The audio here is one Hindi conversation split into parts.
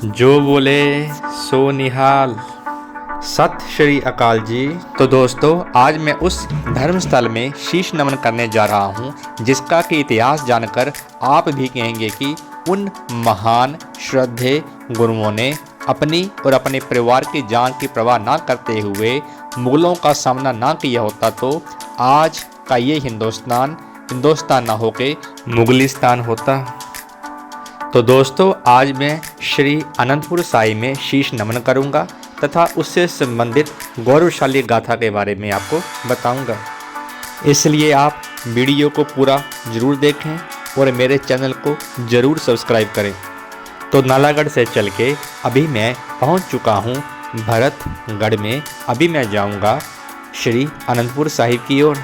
जो बोले सो निहाल। सत श्री अकाल जी। तो दोस्तों, आज मैं उस धर्म स्थल में शीश नमन करने जा रहा हूँ जिसका कि इतिहास जानकर आप भी कहेंगे कि उन महान श्रद्धेय गुरुओं ने अपनी और अपने परिवार की जान की परवाह ना करते हुए मुगलों का सामना ना किया होता तो आज का ये हिंदुस्तान ना होके मुगलिस्तान होता। तो दोस्तों, आज मैं श्री अनंतपुर साहिब में शीश नमन करूंगा तथा उससे संबंधित गौरवशाली गाथा के बारे में आपको बताऊंगा। इसलिए आप वीडियो को पूरा ज़रूर देखें और मेरे चैनल को ज़रूर सब्सक्राइब करें। तो नालागढ़ से चल के अभी मैं पहुंच चुका हूं भरतगढ़ में। अभी मैं जाऊंगा श्री अनंतपुर साहिब की ओर।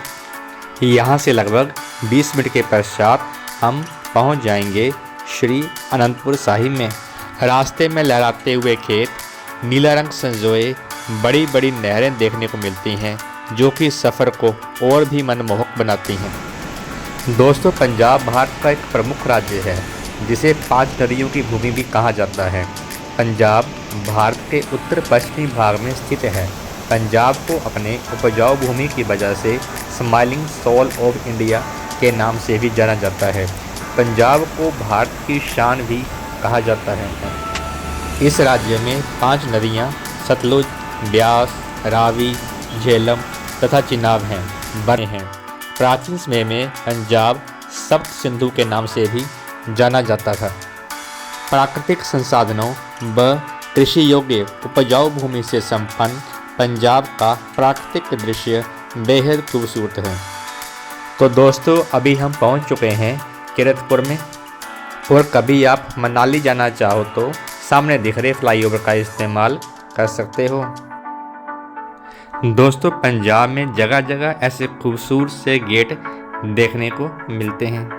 यहां से लगभग 20 मिनट के पश्चात हम पहुंच जाएंगे श्री अनंतपुर साहिब में। रास्ते में लहराते हुए खेत, नीला रंग संजोए बड़ी बड़ी नहरें देखने को मिलती हैं जो कि सफ़र को और भी मनमोहक बनाती हैं। दोस्तों, पंजाब भारत का एक प्रमुख राज्य है जिसे 5 नदियों की भूमि भी कहा जाता है। पंजाब भारत के उत्तर पश्चिमी भाग में स्थित है। पंजाब को अपने उपजाऊ भूमि की वजह से स्माइलिंग सोल ऑफ इंडिया के नाम से भी जाना जाता है। पंजाब को भारत की शान भी कहा जाता है। इस राज्य में 5 नदियाँ सतलुज, ब्यास, रावी, झेलम तथा चिनाब बने हैं। प्राचीन समय में पंजाब सप्त सिंधु के नाम से भी जाना जाता था। प्राकृतिक संसाधनों व कृषि योग्य उपजाऊ भूमि से संपन्न पंजाब का प्राकृतिक दृश्य बेहद खूबसूरत है। तो दोस्तों, अभी हम पहुंच चुके हैं कीरतपुर में। और कभी आप मनाली जाना चाहो तो सामने दिख रहे फ्लाईओवर का इस्तेमाल कर सकते हो। दोस्तों, पंजाब में जगह जगह ऐसे खूबसूरत से गेट देखने को मिलते हैं।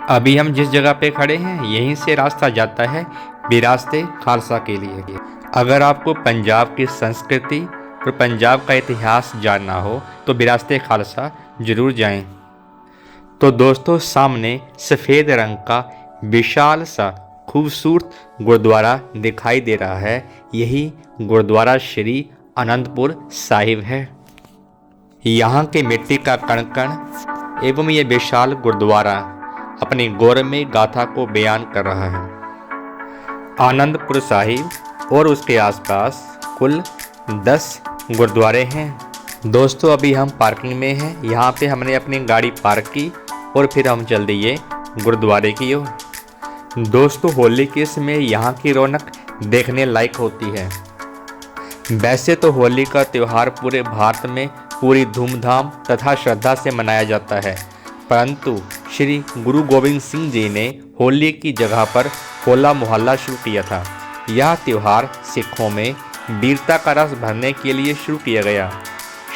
अभी हम जिस जगह पे खड़े हैं यहीं से रास्ता जाता है विरासते खालसा के लिए। अगर आपको पंजाब की संस्कृति और पंजाब का इतिहास जानना हो तो विरासते खालसा जरूर जाएं। तो दोस्तों, सामने सफ़ेद रंग का विशाल सा खूबसूरत गुरुद्वारा दिखाई दे रहा है। यही गुरुद्वारा श्री अनंतपुर साहिब है। यहाँ के मिट्टी का कण कण एवं ये विशाल गुरुद्वारा अपनी गौरवमयी गाथा को बयान कर रहा है। आनंदपुर साहिब और उसके आसपास कुल 10 गुरुद्वारे हैं। दोस्तों, अभी हम पार्किंग में हैं। यहाँ पे हमने अपनी गाड़ी पार्क की और फिर हम चल दिए गुरुद्वारे की ओर। दोस्तों, होली के समय यहाँ की रौनक देखने लायक होती है। वैसे तो होली का त्यौहार पूरे भारत में पूरी धूमधाम तथा श्रद्धा से मनाया जाता है, परंतु श्री गुरु गोविंद सिंह जी ने होली की जगह पर होला मोहल्ला शुरू किया था। यह त्यौहार सिखों में वीरता का रस भरने के लिए शुरू किया गया।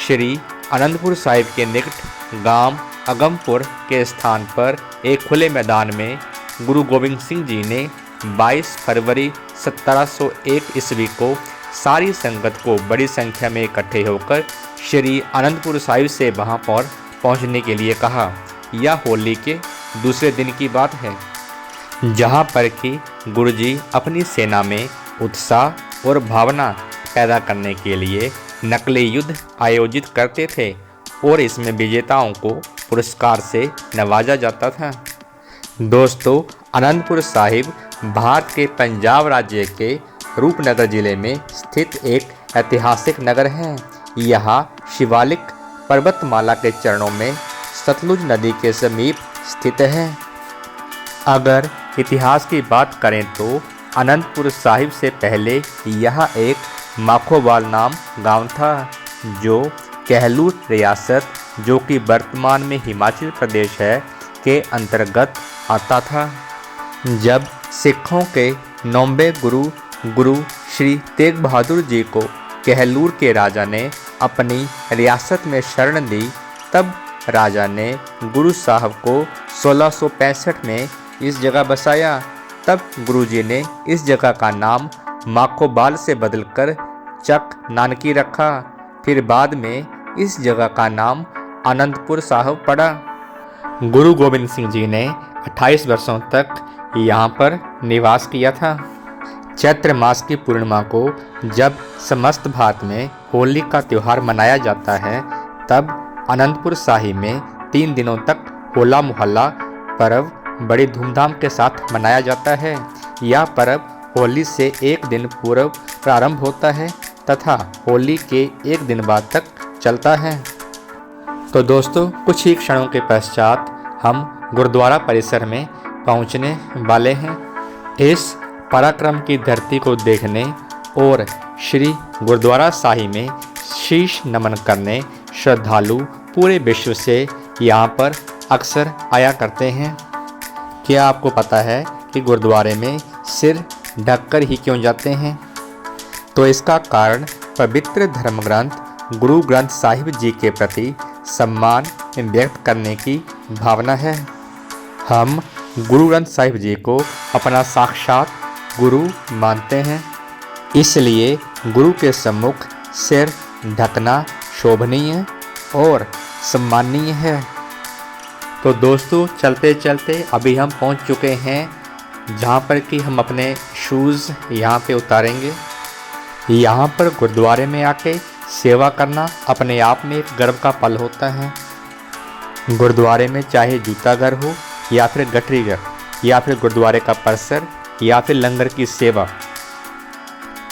श्री अनंतपुर साहिब के निकट गांव अगमपुर के स्थान पर एक खुले मैदान में गुरु गोविंद सिंह जी ने 22 फरवरी 1701 ईस्वी को सारी संगत को बड़ी संख्या में इकट्ठे होकर श्री अनंतपुर साहिब से वहां पर पहुंचने के लिए कहा। यह होली के दूसरे दिन की बात है, जहां पर कि गुरुजी अपनी सेना में उत्साह और भावना पैदा करने के लिए नकली युद्ध आयोजित करते थे और इसमें विजेताओं को पुरस्कार से नवाजा जाता था। दोस्तों, अनंतपुर साहिब भारत के पंजाब राज्य के रूपनगर जिले में स्थित एक ऐतिहासिक नगर है। यहाँ शिवालिक पर्वतमाला के चरणों में सतलुज नदी के समीप स्थित है। अगर इतिहास की बात करें तो अनंतपुर साहिब से पहले यह एक माखोवाल नाम गांव था जो कहलूर रियासत, जो कि वर्तमान में हिमाचल प्रदेश है, के अंतर्गत आता था। जब सिखों के 9वें गुरु श्री तेग बहादुर जी को कहलूर के राजा ने अपनी रियासत में शरण दी, तब राजा ने गुरु साहब को 1665 में इस जगह बसाया। तब गुरुजी ने इस जगह का नाम माखोबाल से बदलकर चक नानकी रखा। फिर बाद में इस जगह का नाम आनंदपुर साहिब पड़ा। गुरु गोविंद सिंह जी ने 28 वर्षों तक यहाँ पर निवास किया था। चैत्र मास की पूर्णिमा को जब समस्त भारत में होली का त्यौहार मनाया जाता है, तब आनंदपुर साहिब में 3 दिनों तक होला मोहल्ला पर्व बड़ी धूमधाम के साथ मनाया जाता है। यह पर्व होली से एक दिन पूर्व प्रारंभ होता है तथा होली के एक दिन बाद तक चलता है। तो दोस्तों, कुछ ही क्षणों के पश्चात हम गुरुद्वारा परिसर में पहुंचने वाले हैं। इस पराक्रम की धरती को देखने और श्री गुरुद्वारा साहिब में शीश नमन करने श्रद्धालु पूरे विश्व से यहाँ पर अक्सर आया करते हैं। क्या आपको पता है कि गुरुद्वारे में सिर ढककर ही क्यों जाते हैं? तो इसका कारण पवित्र धर्म ग्रंथ गुरु ग्रंथ साहिब जी के प्रति सम्मान व्यक्त करने की भावना है। हम गुरु ग्रंथ साहिब जी को अपना साक्षात गुरु मानते हैं, इसलिए गुरु के सम्मुख सिर ढकना शोभनीय और सम्माननीय है। तो दोस्तों, चलते चलते अभी हम पहुंच चुके हैं जहां पर कि हम अपने शूज़ यहां पे उतारेंगे। यहाँ पर गुरुद्वारे में आके सेवा करना अपने आप में एक गर्व का पल होता है। गुरुद्वारे में चाहे जूता घर हो या फिर गठरी घर या फिर गुरुद्वारे का परिसर या फिर लंगर की सेवा,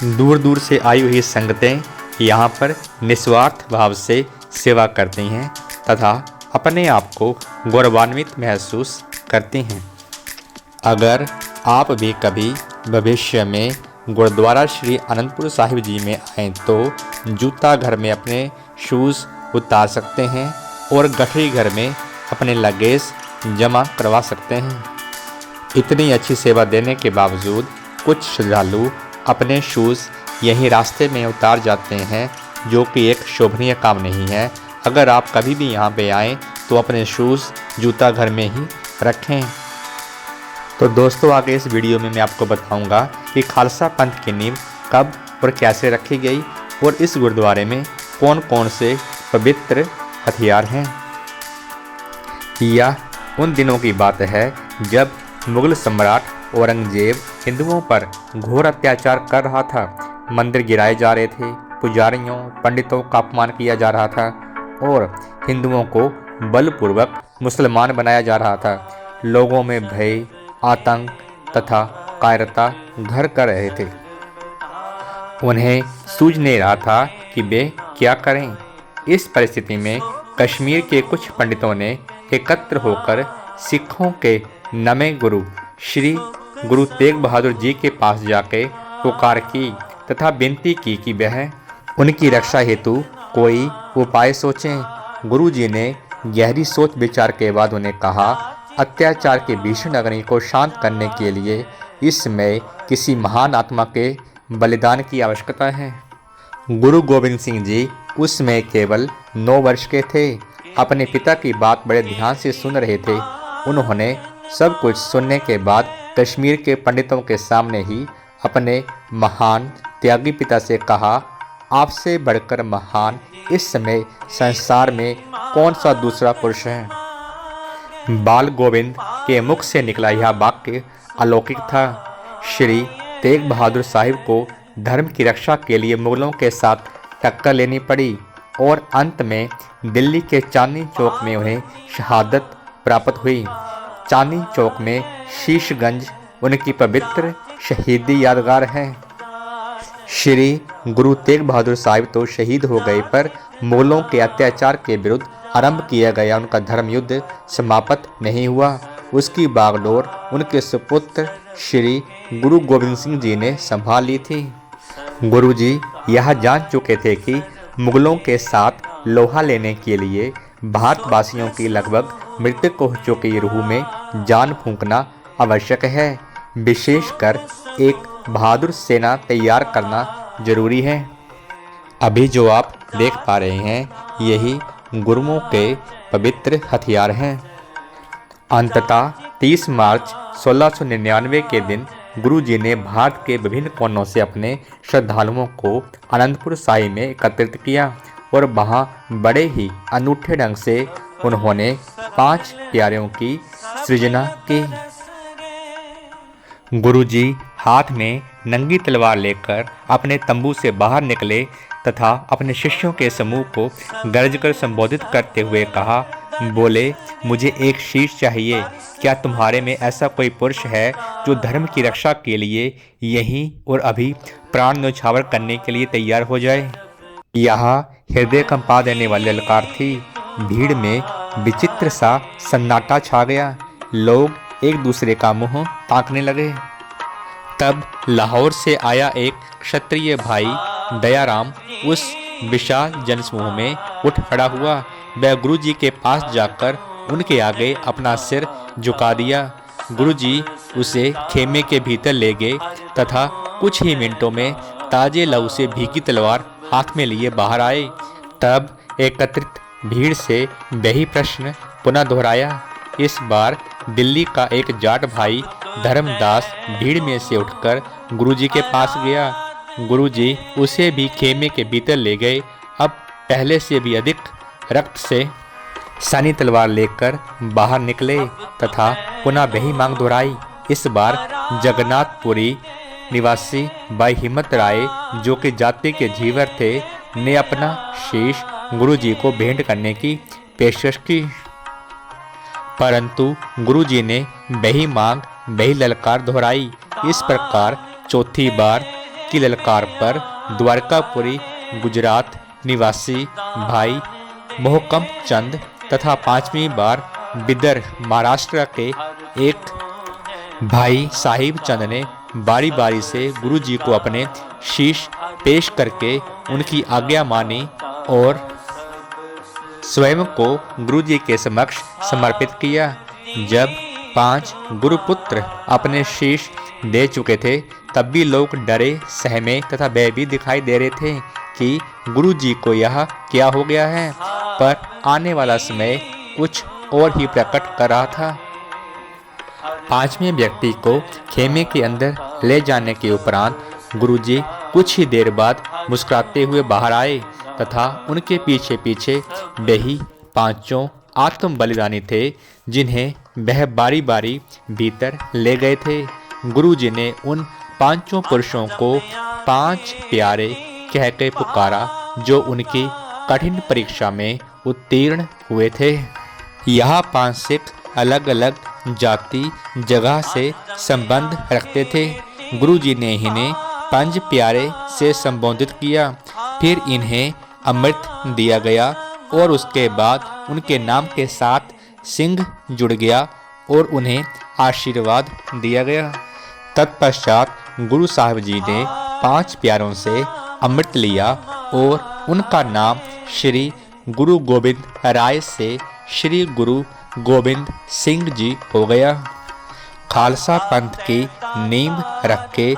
दूर दूर से आई हुई संगतें यहाँ पर निस्वार्थ भाव से सेवा करती हैं तथा अपने आप को गौरवान्वित महसूस करती हैं। अगर आप भी कभी भविष्य में गुरुद्वारा श्री आनंदपुर साहिब जी में आएँ तो जूता घर में अपने शूज़ उतार सकते हैं और गठरी घर में अपने लगेज जमा करवा सकते हैं। इतनी अच्छी सेवा देने के बावजूद कुछ श्रद्धालु अपने शूज़ यहीं रास्ते में उतार जाते हैं, जो कि एक शोभनीय काम नहीं है। अगर आप कभी भी यहाँ पे आएँ तो अपने शूज़ जूता घर में ही रखें। तो दोस्तों, आगे इस वीडियो में मैं आपको बताऊंगा कि खालसा पंथ की नींव कब और कैसे रखी गई और इस गुरुद्वारे में कौन कौन से पवित्र हथियार हैं। यह उन दिनों की बात है जब मुगल सम्राट औरंगजेब हिंदुओं पर घोर अत्याचार कर रहा था। मंदिर गिराए जा रहे थे, पुजारियों पंडितों का अपमान किया जा रहा था और हिंदुओं को बलपूर्वक मुसलमान बनाया जा रहा था। लोगों में भय, आतंक तथा कायरता घर कर रहे थे। उन्हें सूझ नहीं रहा था कि वे क्या करें। इस परिस्थिति में कश्मीर के कुछ पंडितों ने एकत्र होकर सिखों के नवे गुरु श्री गुरु तेग बहादुर जी के पास जाके पुकार की तथा विनती की कि वह उनकी रक्षा हेतु कोई उपाय सोचें। गुरु जी ने गहरी सोच विचार के बाद उन्हें कहा, अत्याचार के भीषण अग्नि को शांत करने के लिए इस समय किसी महान आत्मा के बलिदान की आवश्यकता है। गुरु गोविंद सिंह जी उस समय केवल 9 वर्ष के थे। अपने पिता की बात बड़े ध्यान से सुन रहे थे। उन्होंने सब कुछ सुनने के बाद कश्मीर के पंडितों के सामने ही अपने महान त्यागी पिता से कहा, आपसे बढ़कर महान इस समय संसार में कौन सा दूसरा पुरुष है। बाल गोविंद के मुख से निकला यह वाक्य अलौकिक था। श्री तेग बहादुर साहिब को धर्म की रक्षा के लिए मुगलों के साथ टक्कर लेनी पड़ी और अंत में दिल्ली के चांदनी चौक में उन्हें शहादत प्राप्त हुई। चांदनी चौक में शीशगंज उनकी पवित्र शहीदी यादगार है। श्री गुरु तेग बहादुर साहिब तो शहीद हो गए, पर मुगलों के अत्याचार के विरुद्ध आरंभ किया गया उनका धर्म युद्ध समाप्त नहीं हुआ। उसकी बागडोर उनके सुपुत्र श्री गुरु गोविंद सिंह जी ने संभाल ली थी। गुरु जी यह जान चुके थे कि मुगलों के साथ लोहा लेने के लिए भारतवासियों की लगभग मृत्यु हो चुकी रूह में जान फूंकना आवश्यक है। विशेषकर एक बहादुर सेना तैयार करना जरूरी है। अभी जो आप देख पा रहे हैं यही गुरुओं के पवित्र हथियार हैं। अंततः 30 मार्च 1699 के दिन गुरु जी ने भारत के विभिन्न कोनों से अपने श्रद्धालुओं को आनंदपुर साहिब में एकत्रित किया और वहाँ बड़े ही अनूठे ढंग से उन्होंने 5 प्यारों की सृजना की। गुरु जी हाथ में नंगी तलवार लेकर अपने तंबू से बाहर निकले तथा अपने शिष्यों के समूह को गरजकर संबोधित करते हुए कहा, बोले, मुझे एक शीश चाहिए। क्या तुम्हारे में ऐसा कोई पुरुष है जो धर्म की रक्षा के लिए यहीं और अभी प्राण न्यौछावर करने के लिए तैयार हो जाए? यहाँ हृदय कंपा देने वाली ललकार थी। भीड़ में विचित्र सा सन्नाटा छा गया। लोग एक दूसरे का मुंह ताकने लगे। तब लाहौर से आया एक क्षत्रिय भाई दयाराम उस विशाल जनसमूह में उठ खड़ा हुआ। वह गुरुजी के पास जाकर उनके आगे अपना सिर झुका दिया। गुरुजी उसे खेमे के भीतर ले गए तथा कुछ ही मिनटों में ताजे लहू से भीगी तलवार हाथ में लिए बाहर आए। तब एकत्रित भीड़ से वही प्रश्न पुनः दोहराया। इस बार दिल्ली का एक जाट भाई धर्मदास भीड़ में से उठकर गुरुजी के पास गया। गुरुजी उसे भी खेमे के भीतर ले गए। अब पहले से भी अधिक रक्त से सनी तलवार लेकर बाहर निकले तथा पुनः वही मांग दोहराई। इस बार जगन्नाथपुरी निवासी भाई हिम्मत राय, जो कि जाति के जीवर थे, ने अपना शीश गुरुजी को भेंट करने की पेशकश की, परंतु गुरुजी ने वही मांग वही ललकार दोहराई। इस प्रकार चौथी बार की ललकार पर द्वारकापुरी गुजरात निवासी भाई मोहकम चंद तथा पांचवी बार बिदर महाराष्ट्र के एक भाई साहिब चंद ने बारी बारी से गुरुजी को अपने शीश पेश करके उनकी आज्ञा मानी और स्वयं को गुरुजी के समक्ष समर्पित किया। जब 5 गुरुपुत्र अपने शीश दे चुके थे, तब भी लोग डरे, सहमे तथा भयभीत दिखाई दे रहे थे कि गुरुजी को यह क्या हो गया है। पर आने वाला समय कुछ और ही प्रकट कर रहा था। 5वें व्यक्ति को खेमे के अंदर ले जाने के उपरांत गुरुजी कुछ ही देर बाद मुस्कुराते हुए बाहर आए तथा उनके पीछे पीछे वही 5 आत्म बलिदानी थे जिन्हें वह बारी बारी भीतर ले गए थे। गुरुजी ने उन 5 पुरुषों को 5 प्यारे कह के पुकारा, जो उनकी कठिन परीक्षा में उत्तीर्ण हुए थे। यह 5 सिख अलग अलग जाति जगह से संबंध रखते थे। गुरुजी ने इन्हें 5 प्यारे से संबोधित किया। फिर इन्हें अमृत दिया गया और उसके बाद उनके नाम के साथ सिंह जुड़ गया और उन्हें आशीर्वाद दिया गया। तत्पश्चात गुरु साहिब जी ने 5 प्यारों से अमृत लिया और उनका नाम श्री गुरु गोविंद राय से श्री गुरु गोविंद सिंह जी हो गया। खालसा पंथ की नींव रख के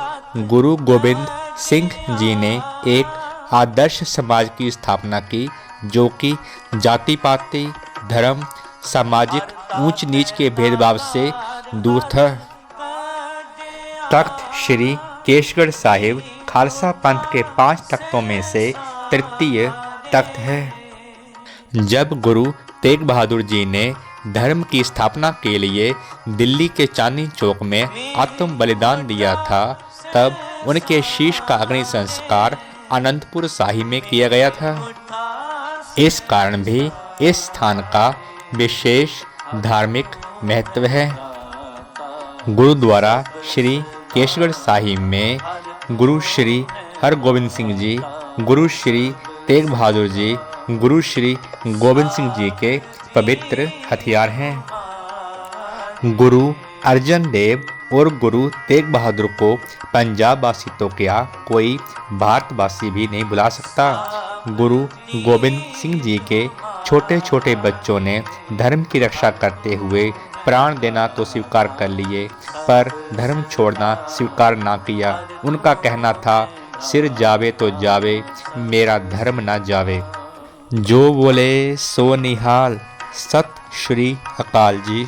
गुरु गोविंद सिंह जी ने एक आदर्श समाज की स्थापना की, जो कि जाति पाति, धर्म, सामाजिक ऊंच नीच के भेदभाव से दूर था। तख्त श्री केशगढ़ साहिब खालसा पंथ के 5 तख्तों में से तृतीय तख्त है। जब गुरु तेग बहादुर जी ने धर्म की स्थापना के लिए दिल्ली के चांदनी चौक में आत्म बलिदान दिया था, तब उनके शीश का अग्नि संस्कार आनंदपुर साहिब में किया गया था। इस कारण भी इस स्थान का विशेष धार्मिक महत्व है। गुरुद्वारा श्री केशगढ़ साहिब में गुरु श्री हरगोबिंद सिंह जी, गुरु श्री तेग बहादुर जी, गुरु श्री गोविंद सिंह जी के पवित्र हथियार हैं। गुरु अर्जन देव और गुरु तेग बहादुर को पंजाब वासी तो क्या, कोई भारतवासी भी नहीं भुला सकता। गुरु गोविंद सिंह जी के छोटे छोटे बच्चों ने धर्म की रक्षा करते हुए प्राण देना तो स्वीकार कर लिए, पर धर्म छोड़ना स्वीकार ना किया। उनका कहना था, सिर जावे तो जावे, मेरा धर्म ना जावे। जो बोले सो निहाल। सत श्री अकाल जी।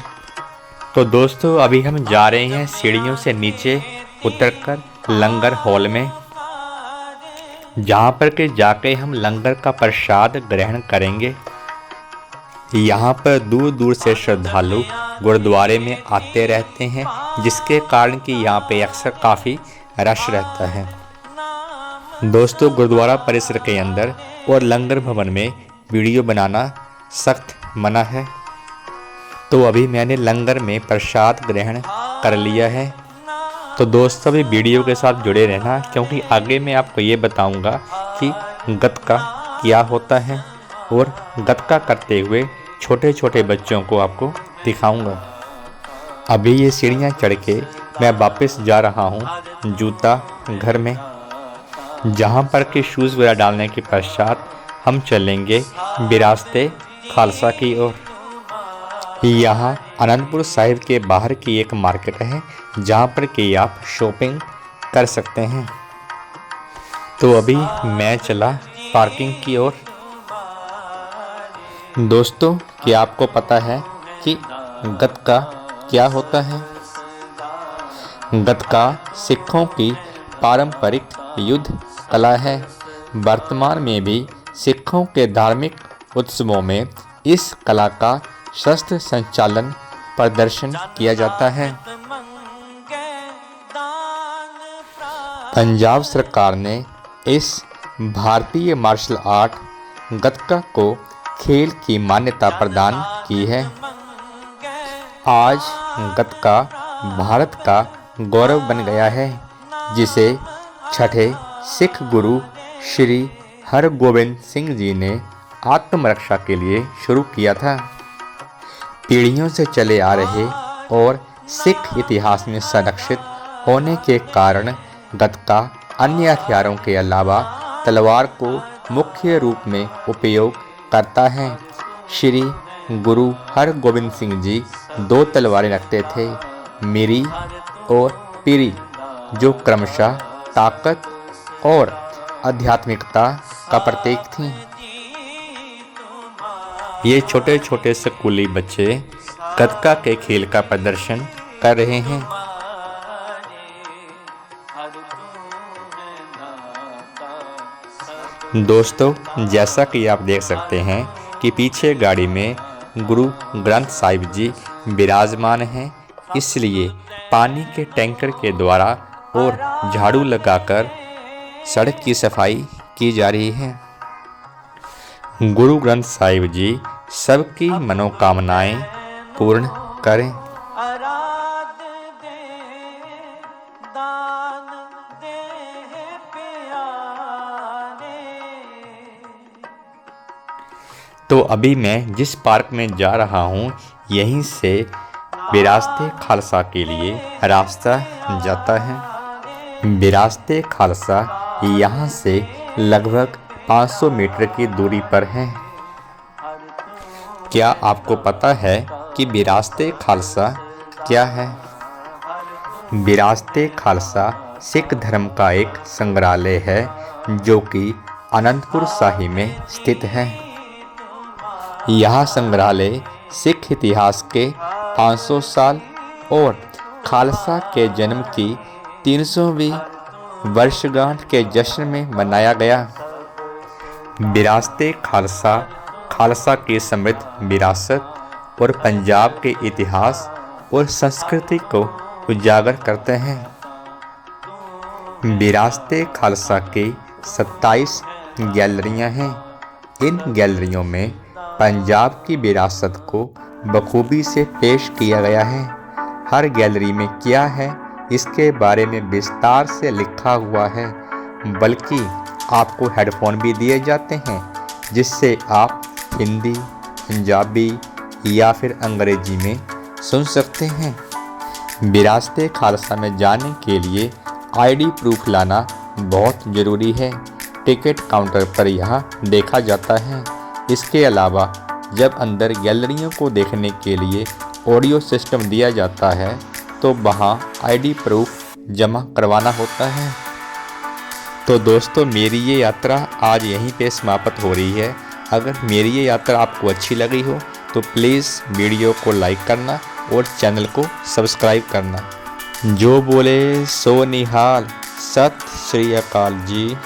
तो दोस्तों, अभी हम जा रहे हैं सीढ़ियों से नीचे उतरकर लंगर हॉल में, जहाँ पर के जाके हम लंगर का प्रसाद ग्रहण करेंगे। यहाँ पर दूर दूर से श्रद्धालु गुरुद्वारे में आते रहते हैं, जिसके कारण कि यहाँ पे अक्सर काफ़ी रश रहता है। दोस्तों, गुरुद्वारा परिसर के अंदर और लंगर भवन में वीडियो बनाना सख्त मना है। तो अभी मैंने लंगर में प्रसाद ग्रहण कर लिया है। तो दोस्तों, अभी वीडियो के साथ जुड़े रहना, क्योंकि आगे मैं आपको ये बताऊंगा कि गतका क्या होता है और गतका करते हुए छोटे छोटे बच्चों को आपको दिखाऊंगा। अभी ये सीढ़ियाँ चढ़ के मैं वापस जा रहा हूँ जूता घर में, जहाँ पर कि शूज़ वगैरह डालने के पश्चात हम चलेंगे विरासते खालसा की ओर। यहाँ आनंदपुर साहिब के बाहर की एक मार्केट है, जहाँ पर कि आप शॉपिंग कर सकते हैं। तो अभी मैं चला पार्किंग की ओर। दोस्तों, क्या आपको पता है कि गतका क्या होता है? गतका सिखों की पारंपरिक युद्ध कला है। वर्तमान में भी सिखों के धार्मिक उत्सवों में इस कला का शस्त्र संचालन प्रदर्शन किया जाता है। पंजाब सरकार ने इस भारतीय मार्शल आर्ट गतका को खेल की मान्यता प्रदान की है। आज गतका भारत का गौरव बन गया है, जिसे छठे सिख गुरु श्री हरगोबिंद सिंह जी ने आत्मरक्षा के लिए शुरू किया था। पीढ़ियों से चले आ रहे और सिख इतिहास में संरक्षित होने के कारण गतका अन्य हथियारों के अलावा तलवार को मुख्य रूप में उपयोग करता है। श्री गुरु हरगोबिंद सिंह जी 2 तलवारें रखते थे, मिरी और पिरी, जो क्रमशः ताकत और आध्यात्मिकता का प्रतीक थी। ये छोटे छोटे स्कूली बच्चे गतका के खेल का प्रदर्शन कर रहे हैं। दोस्तों, जैसा कि आप देख सकते हैं कि पीछे गाड़ी में गुरु ग्रंथ साहिब जी विराजमान हैं, इसलिए पानी के टैंकर के द्वारा और झाड़ू लगाकर सड़क की सफाई की जा रही है। गुरु ग्रंथ साहिब जी सबकी मनोकामनाएं पूर्ण करें। तो अभी मैं जिस पार्क में जा रहा हूँ, यहीं से विरासते खालसा के लिए रास्ता जाता है। विरासते खालसा यहाँ से लगभग 500 मीटर की दूरी पर है। क्या आपको पता है कि विरासते खालसा क्या है? विरासते खालसा सिख धर्म का एक संग्रहालय है, जो कि आनंदपुर साहिब में स्थित है। यह संग्रहालय सिख इतिहास के 500 साल और खालसा के जन्म की 300वीं वर्षगांठ के जश्न में मनाया गया। विरासते खालसा खालसा की समृद्ध विरासत और पंजाब के इतिहास और संस्कृति को उजागर करते हैं। विरासते खालसा की 27 गैलरियां हैं। इन गैलरियों में पंजाब की विरासत को बखूबी से पेश किया गया है। हर गैलरी में क्या है, इसके बारे में विस्तार से लिखा हुआ है, बल्कि आपको हेडफोन भी दिए जाते हैं, जिससे आप हिंदी, पंजाबी या फिर अंग्रेजी में सुन सकते हैं। विरासते खालसा में जाने के लिए आईडी प्रूफ लाना बहुत ज़रूरी है। टिकट काउंटर पर यह देखा जाता है। इसके अलावा जब अंदर गैलरियों को देखने के लिए ऑडियो सिस्टम दिया जाता है, तो वहाँ आईडी प्रूफ जमा करवाना होता है। तो दोस्तों, मेरी ये यात्रा आज यहीं पे समाप्त हो रही है। अगर मेरी ये यात्रा आपको अच्छी लगी हो तो प्लीज़ वीडियो को लाइक करना और चैनल को सब्सक्राइब करना। जो बोले सो निहाल। सत श्री अकाल जी।